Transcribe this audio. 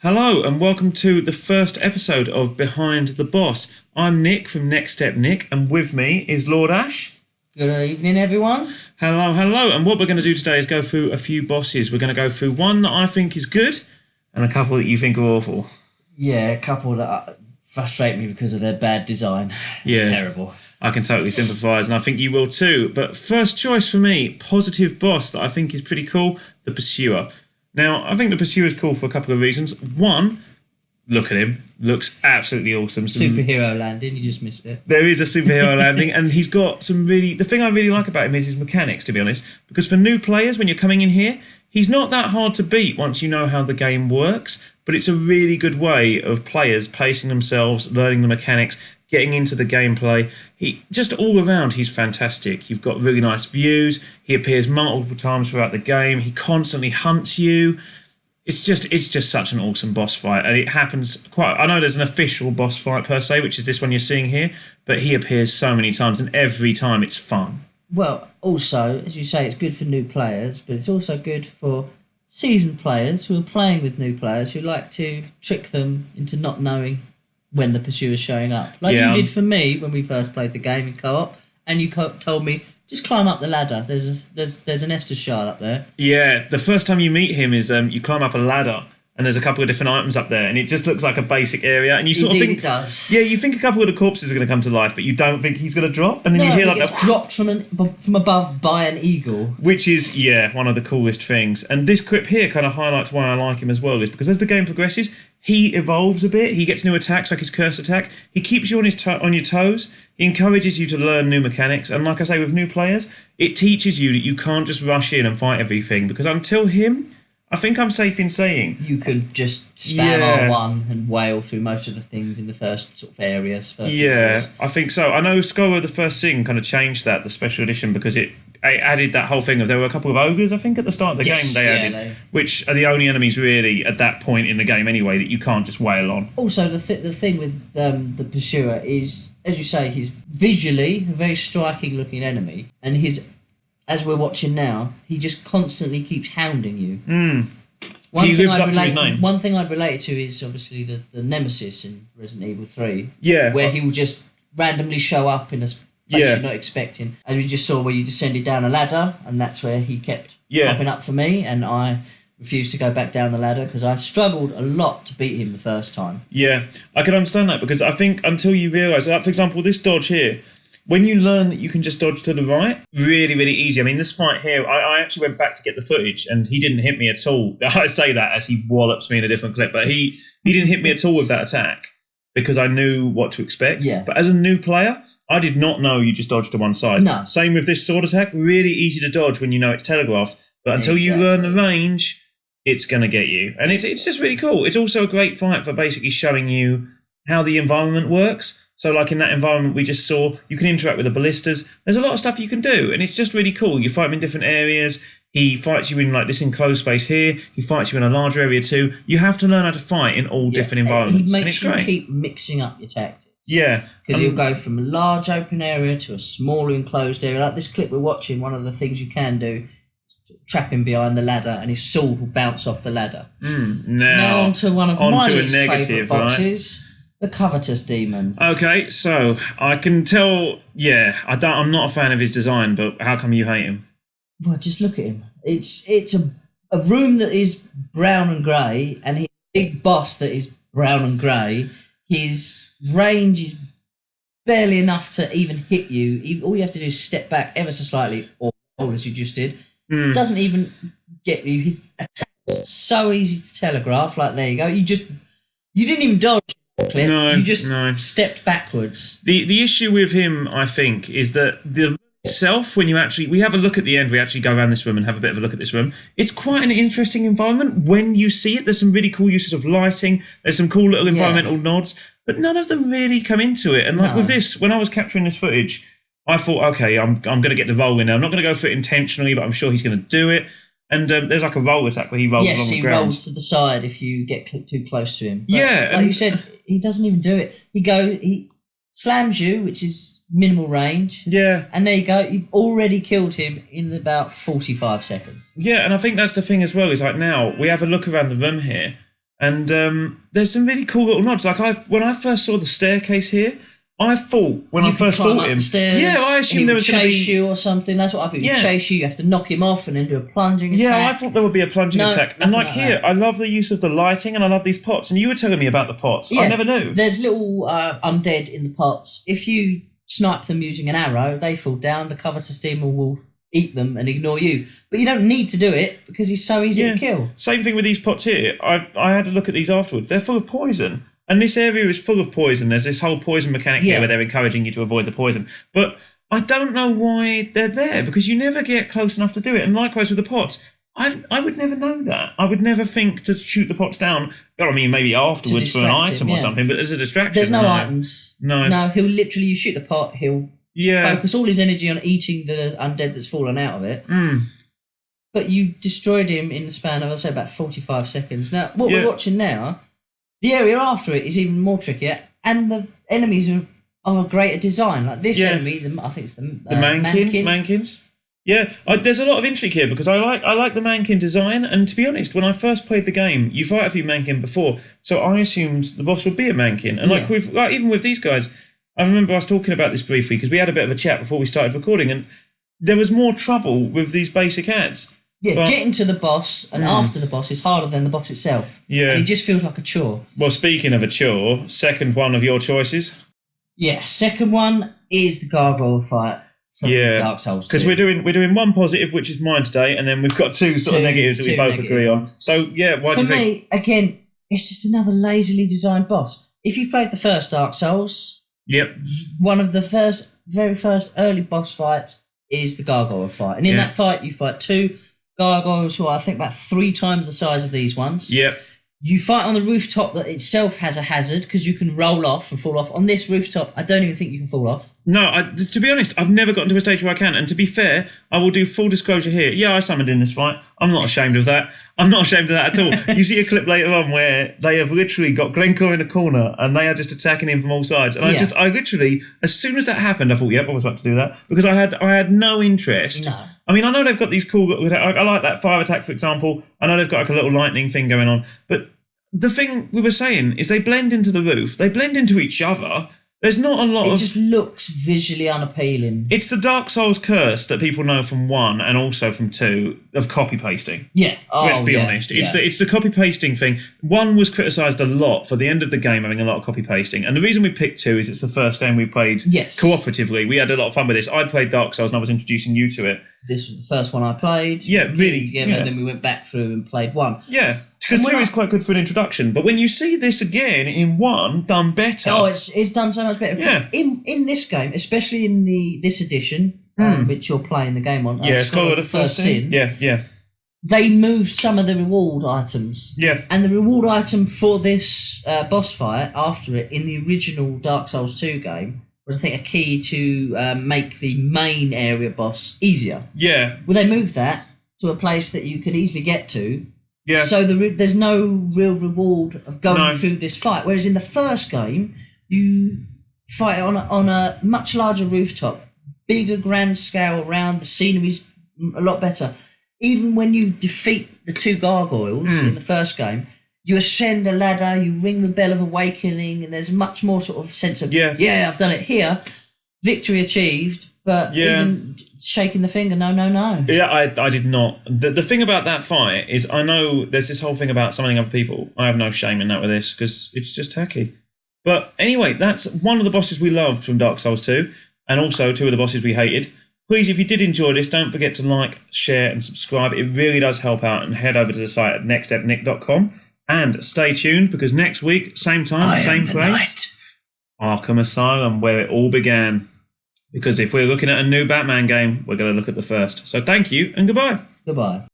Hello and welcome to the first episode of Behind the Boss. I'm Nick from Next Step Nick, and with me is Lord Ash. Good evening, everyone. Hello. And what we're going to do today is go through a few bosses. We're going to go through one that I think is good and a couple that you think are awful. Yeah, a couple that frustrate me because of their bad design. Yeah. Terrible. I can totally sympathise, and I think you will too. But first choice for me, positive boss that I think is pretty cool, the Pursuer. Now, I think the Pursuer is cool for a couple of reasons. One, look at him. Looks absolutely awesome. Superhero landing, you just missed it. There is a superhero landing, and he's got some really... The thing I really like about him is his mechanics, to be honest. Because for new players, when you're coming in here, he's not that hard to beat once you know how the game works. But it's a really good way of players pacing themselves, learning the mechanics, getting into the gameplay. He just all around, he's fantastic. You've got really nice views. He appears multiple times throughout the game. He constantly hunts you. It's just such an awesome boss fight, and it happens quite... I know there's an official boss fight per se, which is this one you're seeing here, but he appears so many times, and every time it's fun. Well, also, as you say, it's good for new players, but it's also good for seasoned players who are playing with new players who like to trick them into not knowing when the Pursuer's showing up. Like you did for me when we first played the game in co-op, and you told me, just climb up the ladder. There's an Estus shard up there. Yeah, the first time you meet him is you climb up a ladder, and there's a couple of different items up there, and it just looks like a basic area, and you sort of think it does. Yeah, you think a couple of the corpses are going to come to life, but you don't think he's going to drop, and then you hear like a dropped from above by an eagle, which is one of the coolest things. And this clip here kind of highlights why I like him as well, is because as the game progresses, he evolves a bit. He gets new attacks, like his curse attack. He keeps you on your toes. He encourages you to learn new mechanics, and like I say, with new players, it teaches you that you can't just rush in and fight everything, because until him, I think I'm safe in saying you could just spam R1 and wail through most of the things in the first sort of areas. I think so. I know Skull of the First Sin kind of changed that, the special edition, because it added that whole thing of there were a couple of ogres, I think, at the start of the game they added, which are the only enemies really at that point in the game anyway that you can't just wail on. Also, the thing with the Pursuer is, as you say, he's visually a very striking looking enemy, and as we're watching now, he just constantly keeps hounding you. He lives up to his name. One thing I'd relate it to is obviously the Nemesis in Resident Evil 3. Yeah. Where he will just randomly show up in a place you're not expecting. As we just saw where you descended down a ladder, and that's where he kept popping up for me, and I refused to go back down the ladder because I struggled a lot to beat him the first time. Yeah, I can understand that, because I think until you realise, like, for example, this dodge here, when you learn that you can just dodge to the right, really, really easy. I mean, this fight here, I actually went back to get the footage, and he didn't hit me at all. I say that as he wallops me in a different clip, but he didn't hit me at all with that attack because I knew what to expect. Yeah. But as a new player, I did not know you just dodge to one side. No. Same with this sword attack, really easy to dodge when you know it's telegraphed, but until you learn the range, it's going to get you. And it's just really cool. It's also a great fight for basically showing you how the environment works. So like in that environment we just saw, you can interact with the ballistas. There's a lot of stuff you can do, and it's just really cool. You fight him in different areas. He fights you in like this enclosed space here. He fights you in a larger area too. You have to learn how to fight in all different environments. He makes you keep mixing up your tactics. Yeah. Because he'll go from a large open area to a smaller enclosed area. Like this clip we're watching, one of the things you can do is trap him behind the ladder, and his sword will bounce off the ladder. Now onto one of my least favourite boxes. Right? The Covetous Demon. Okay, so I can tell. I'm not a fan of his design, but how come you hate him? Well, just look at him. It's a room that is brown and grey, and his big boss that is brown and grey. His range is barely enough to even hit you. All you have to do is step back ever so slightly, or as you just did. Doesn't even get you. His attack's so easy to telegraph. Like, there you go. You didn't even dodge. No, you just stepped backwards. The issue with him, I think, is that the room itself, when we have a look at the end, we actually go around this room and have a bit of a look at this room. It's quite an interesting environment when you see it. There's some really cool uses of lighting. There's some cool little environmental nods, but none of them really come into it. And like with this, when I was capturing this footage, I thought, okay, I'm going to get the roll in now. I'm not going to go for it intentionally, but I'm sure he's going to do it. And there's like a roll attack where he rolls along the ground. Yes, he rolls to the side if you get too close to him. But like you said, he doesn't even do it. He slams you, which is minimal range. Yeah. And there you go. You've already killed him in about 45 seconds. Yeah, and I think that's the thing as well, is like now we have a look around the room here, And there's some really cool little nods. Like when I first saw the staircase here, I thought when I first fought him, I assumed there was going to be chase you or something. That's what I thought. He'd chase you have to knock him off and then do a plunging attack. Yeah, I thought there would be a plunging attack. And like here, I love the use of the lighting and I love these pots. And you were telling me about the pots. I never knew. There's little undead in the pots. If you snipe them using an arrow, they fall down. The covetous demon will eat them and ignore you. But you don't need to do it because he's so easy to kill. Same thing with these pots here. I had to look at these afterwards. They're full of poison. And this area is full of poison. There's this whole poison mechanic here where they're encouraging you to avoid the poison. But I don't know why they're there because you never get close enough to do it. And likewise with the pots. I would never know that. I would never think to shoot the pots down. I mean, maybe afterwards for an item or something, but as a distraction. There's no items. No, he'll literally, you shoot the pot, he'll focus all his energy on eating the undead that's fallen out of it. But you destroyed him in the span of, I'd say, about 45 seconds. Now, what we're watching now, the area after it is even more trickier, and the enemies are of a greater design. Like this enemy, I think it's the Mankins. Yeah, there's a lot of intrigue here because I like the Mankin design, and to be honest, when I first played the game, you fight a few Mankin before, so I assumed the boss would be a Mankin. And even with these guys, I remember us talking about this briefly because we had a bit of a chat before we started recording, and there was more trouble with these basic ads. Yeah, getting to the boss and after the boss is harder than the boss itself. Yeah. And it just feels like a chore. Well, speaking of a chore, second one of your choices? Yeah, second one is the gargoyle fight from Dark Souls 2. Because we're doing one positive, which is mine today, and then we've got two negatives that we both agree on. So, why do you think? For me, again, it's just another lazily designed boss. If you've played the first Dark Souls, one of the very first early boss fights is the gargoyle fight. And in that fight, you fight two gargoyles who are, I think, about 3 times the size of these ones. Yep. You fight on the rooftop that itself has a hazard because you can roll off and fall off. On this rooftop, I don't even think you can fall off. No, to be honest, I've never gotten to a stage where I can. And to be fair, I will do full disclosure here. Yeah, I summoned in this fight. I'm not ashamed of that. I'm not ashamed of that at all. You see a clip later on where they have literally got Glencore in a corner and they are just attacking him from all sides. And I literally, as soon as that happened, I thought, I was about to do that because I had no interest. No. I mean, I know they've got these cool... I like that fire attack, for example. I know they've got like a little lightning thing going on. But the thing we were saying is they blend into the roof. They blend into each other. There's not a lot It just looks visually unappealing. It's the Dark Souls curse that people know from 1 and also from 2 of copy-pasting. Yeah. Let's be honest. It's the copy-pasting thing. 1 was criticised a lot for the end of the game having a lot of copy-pasting. And the reason we picked 2 is it's the first game we played cooperatively. We had a lot of fun with this. I'd played Dark Souls and I was introducing you to it. This was the first one I played. Yeah, really. Together, and then we went back through and played 1. Yeah. Because 2 is quite good for an introduction, but when you see this again in 1 done better, it's done so much better. Yeah. In this game, especially in this edition, which you're playing the game on, Scholar of the First Sin. Yeah. They moved some of the reward items. Yeah. And the reward item for this boss fight after it in the original Dark Souls 2 game was, I think, a key to make the main area boss easier. Yeah. Well, they moved that to a place that you can easily get to. Yeah. So there's no real reward of going through this fight. Whereas in the first game, you fight on a much larger rooftop, bigger grand scale around, the scenery's a lot better. Even when you defeat the 2 gargoyles in the first game, you ascend a ladder, you ring the bell of awakening, and there's much more sort of sense of, I've done it here. Victory achieved, but even shaking the finger, no. Yeah, I did not. The thing about that fight is I know there's this whole thing about summoning other people. I have no shame in that with this because it's just tacky. But anyway, that's one of the bosses we loved from Dark Souls 2 and also 2 of the bosses we hated. Please, if you did enjoy this, don't forget to like, share and subscribe. It really does help out, and head over to the site at nextstepnick.com and stay tuned because next week, same time, same place, Arkham Asylum, where it all began. Because if we're looking at a new Batman game, we're going to look at the first. So thank you and goodbye. Goodbye.